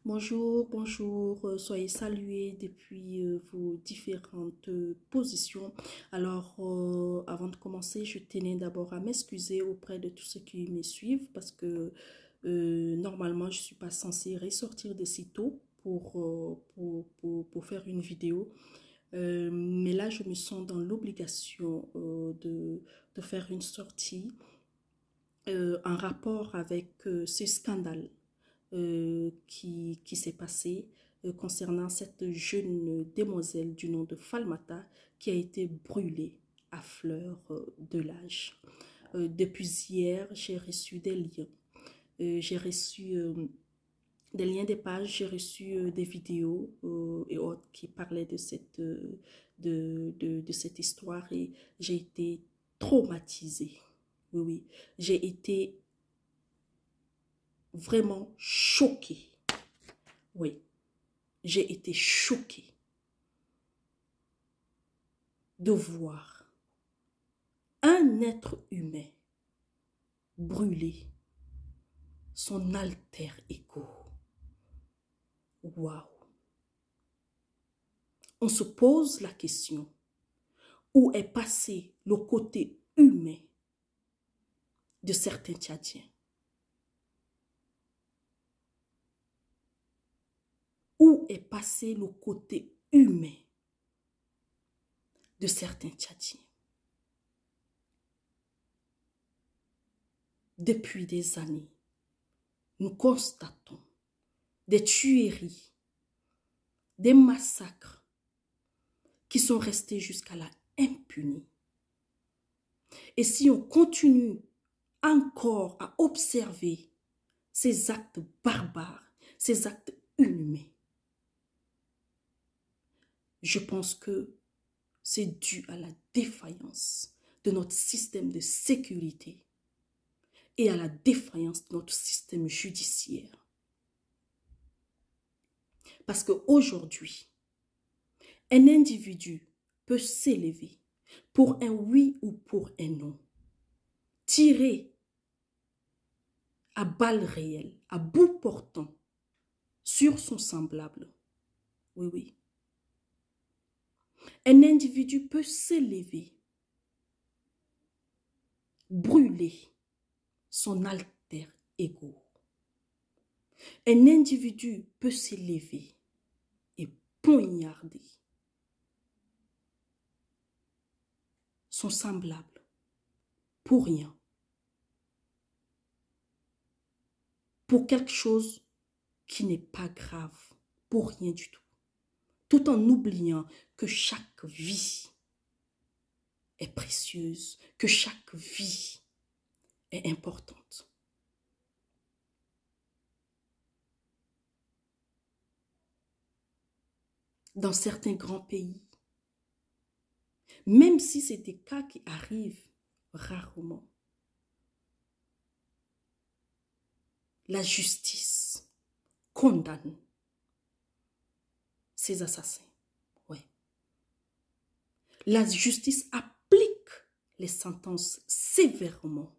Bonjour, bonjour, soyez salués depuis vos différentes positions. Alors, avant de commencer, je tenais d'abord à m'excuser auprès de tous ceux qui me suivent parce que normalement, je ne suis pas censée ressortir de si tôt pour faire une vidéo. Mais là, je me sens dans l'obligation de faire une sortie en rapport avec ce scandale qui s'est passé concernant cette jeune demoiselle du nom de Falmata qui a été brûlée à fleur de l'âge. Depuis hier, j'ai reçu des liens. J'ai reçu des liens des pages, j'ai reçu des vidéos et autres qui parlaient de cette histoire et j'ai été traumatisée. Oui, oui. J'ai été vraiment choquée. Oui, j'ai été choquée de voir un être humain brûler son alter ego. Waouh! On se pose la question, où est passé le côté humain de certains Tchadiens? Où est passé le côté humain de certains Tchadiens? Depuis des années, nous constatons des tueries, des massacres qui sont restés jusqu'à la impunité. Et si on continue encore à observer ces actes barbares, ces actes inhumains, je pense que c'est dû à la défaillance de notre système de sécurité et à la défaillance de notre système judiciaire. Parce qu'aujourd'hui, un individu peut s'élever pour un oui ou pour un non, tirer à balles réelles, à bout portant, sur son semblable. Oui, oui. Un individu peut s'élever, brûler son alter ego. Un individu peut s'élever et poignarder son semblable pour rien, pour quelque chose qui n'est pas grave, pour rien du tout en oubliant que chaque vie est précieuse, que chaque vie est importante. Dans certains grands pays, même si c'est des cas qui arrivent rarement, la justice condamne ces assassins. Ouais. La justice applique les sentences sévèrement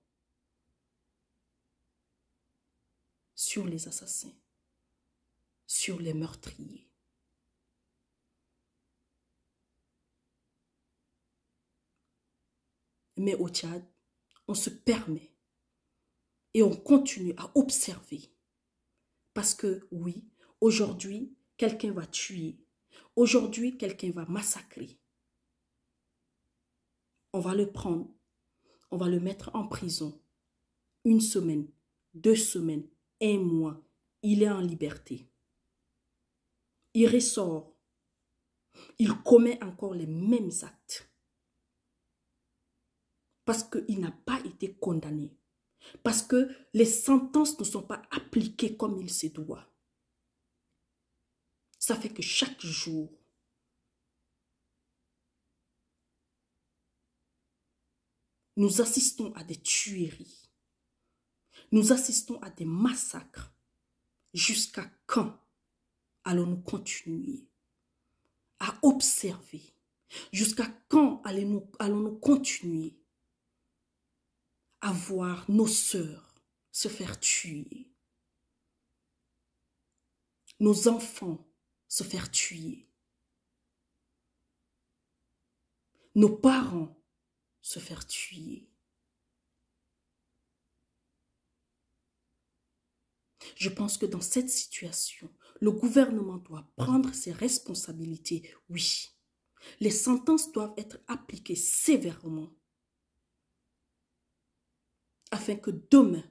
sur les assassins, sur les meurtriers. Mais au Tchad, on se permet et on continue à observer. Parce que oui, aujourd'hui, quelqu'un va tuer. Aujourd'hui, quelqu'un va massacrer. On va le prendre, on va le mettre en prison. 1 semaine, 2 semaines, 1 mois, il est en liberté. Il ressort. Il commet encore les mêmes actes. Parce qu'il n'a pas été condamné. Parce que les sentences ne sont pas appliquées comme il se doit. Ça fait que chaque jour, nous assistons à des tueries. Nous assistons à des massacres. Jusqu'à quand allons-nous continuer à observer? Jusqu'à quand allons-nous continuer à voir nos sœurs se faire tuer? nos enfants se faire tuer, nos parents se faire tuer. Je pense que dans cette situation, le gouvernement doit prendre ses responsabilités, oui. Les sentences doivent être appliquées sévèrement afin que demain,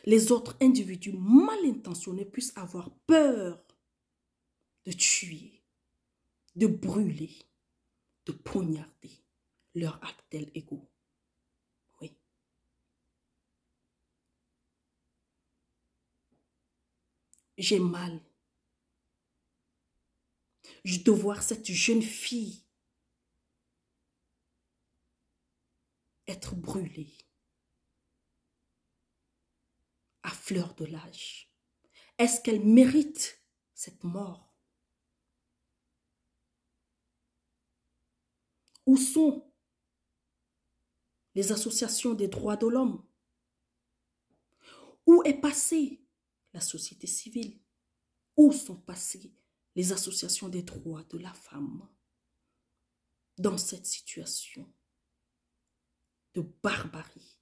les autres individus mal intentionnés puissent avoir peur de tuer, de brûler, de poignarder leurs actes égaux. Oui. J'ai mal de voir cette jeune fille être brûlée à fleur de l'âge. Est-ce qu'elle mérite cette mort? Où sont les associations des droits de l'homme? Où est passée la société civile? Où sont passées les associations des droits de la femme dans cette situation de barbarie?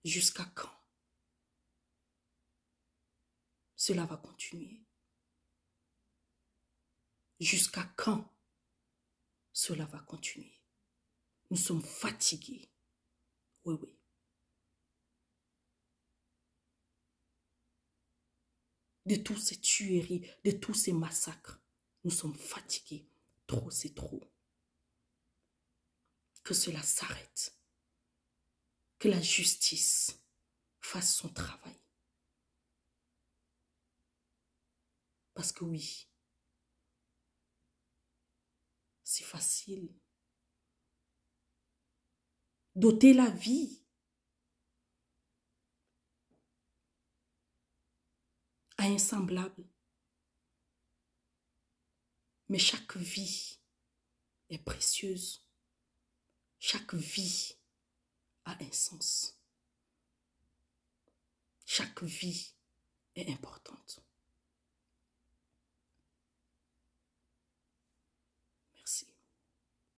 Jusqu'à quand cela va continuer? Jusqu'à quand cela va continuer? Nous sommes fatigués. Oui, oui. De tous ces tueries, de tous ces massacres. Nous sommes fatigués. Trop, c'est trop. Que cela s'arrête. Que la justice fasse son travail. Parce que oui, c'est facile d'ôter la vie à un semblable. Mais chaque vie est précieuse. Chaque vie a un sens. Chaque vie est importante.